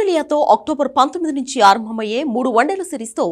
ఆస్ట్రేలియాతో October 19 నుంచి ఆరంభమయ్యే 3 వన్డేల సిరీస్తో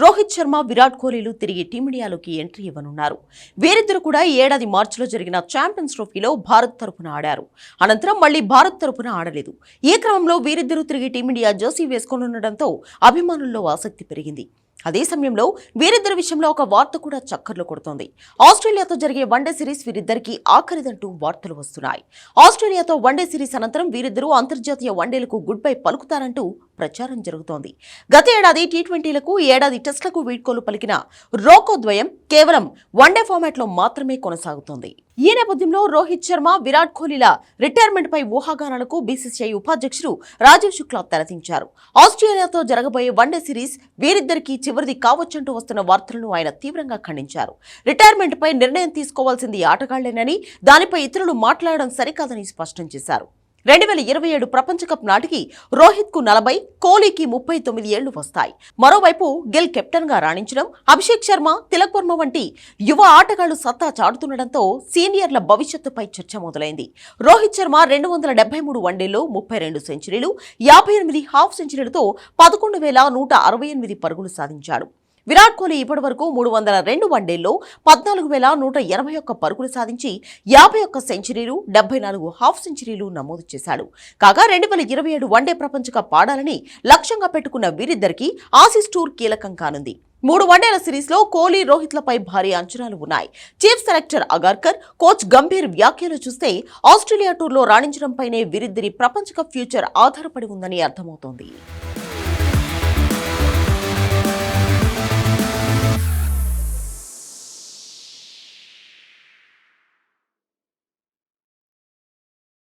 రోహిత్ శర్మ, విరాట్ కోహ్లీలు తిరిగి టీమిండియాలోకి ఎంట్రీ ఇవ్వనున్నారు. వీరిద్దరూ కూడా ఈ ఏడాది మార్చిలో జరిగిన ఛాంపియన్స్ ట్రోఫీలో భారత్ తరపున ఆడారు. అనంతరం మళ్లీ భారత్ తరపున ఆడలేదు. ఈ క్రమంలో వీరిద్దరూ తిరిగి టీమిండియా జెర్సీ వేసుకోనుండటంతో అభిమానుల్లో ఆసక్తి పెరిగింది. అదే సమయంలో వీరిద్దరి విషయంలో ఒక వార్త కూడా చక్కర్లు కొడుతోంది. ఆస్ట్రేలియాతో జరిగే వన్డే సిరీస్ వీరిద్దరికీ ఆఖరిదంటూ వార్తలు వస్తున్నాయి. ఆస్ట్రేలియాతో వన్డే సిరీస్ అనంతరం వీరిద్దరూ అంతర్జాతీయ వన్డేలకు గుడ్ బై పలుకుతారంటూ ప్రచారం జరుగుతోంది. గత ఏడాది టీ20లకు, ఈ ఏడాది టెస్టులకు వీడ్కోలు పలికిన రోకో ద్వయం కేవలం వన్డే ఫార్మాట్లో మాత్రమే కొనసాగుతోంది. ఈ నేపథ్యంలో రోహిత్ శర్మ, విరాట్ కోహ్లీల రిటైర్మెంట్ పై ఊహాగానాలకు బీసీసీఐ ఉపాధ్యక్షుడు రాజీవ్ శుక్లా తెరదించారు. ఆస్ట్రేలియాతో జరగబోయే వన్డే సిరీస్ వీరిద్దరికీ చివరిది కావచ్చంటూ వస్తున్న వార్తలను ఆయన తీవ్రంగా ఖండించారు. రిటైర్మెంట్ పై నిర్ణయం తీసుకోవాల్సింది ఆటగాళ్లేనని, దానిపై ఇతరులు మాట్లాడడం సరికాదని స్పష్టం చేశారు. 2027 ప్రపంచ కప్ నాటికి రోహిత్ కు 40, కోహ్లీకి 39 ఏళ్లు వస్తాయి. మరోవైపు గిల్ కెప్టెన్ గా రాణించడం, అభిషేక్ శర్మ, తిలక్ వర్మ వంటి యువ ఆటగాళ్లు సత్తా చాటుతుండటంతో సీనియర్ల భవిష్యత్తుపై చర్చ మొదలైంది. రోహిత్ శర్మ 273 వన్డేల్లో 32 సెంచరీలు, 58 హాఫ్ సెంచరీలతో 11,168 పరుగులు సాధించాడు. విరాట్ కోహ్లీ ఇప్పటివరకు 302 వన్డేల్లో 14,181 పరుగులు సాధించి 51 సెంచరీలు, 74 హాఫ్ సెంచరీలు నమోదు చేశాడు. కాగా 2027 వన్డే ప్రపంచ కప్ ఆడాలని లక్ష్యంగా పెట్టుకున్న వీరిద్దరికీ ఆసీస్ టూర్ కీలకం కానుంది. 3 వన్డేల సిరీస్లో కోహ్లీ, రోహిత్లపై భారీ అంచనాలు ఉన్నాయి. Chief selector Agarkar, coach Gambhir వ్యాఖ్యలు చూస్తే ఆస్ట్రేలియా టూర్లో రాణించడంపైనే వీరిద్దరి ప్రపంచ కప్ ఫ్యూచర్ ఆధారపడి ఉందని అర్థమవుతోంది.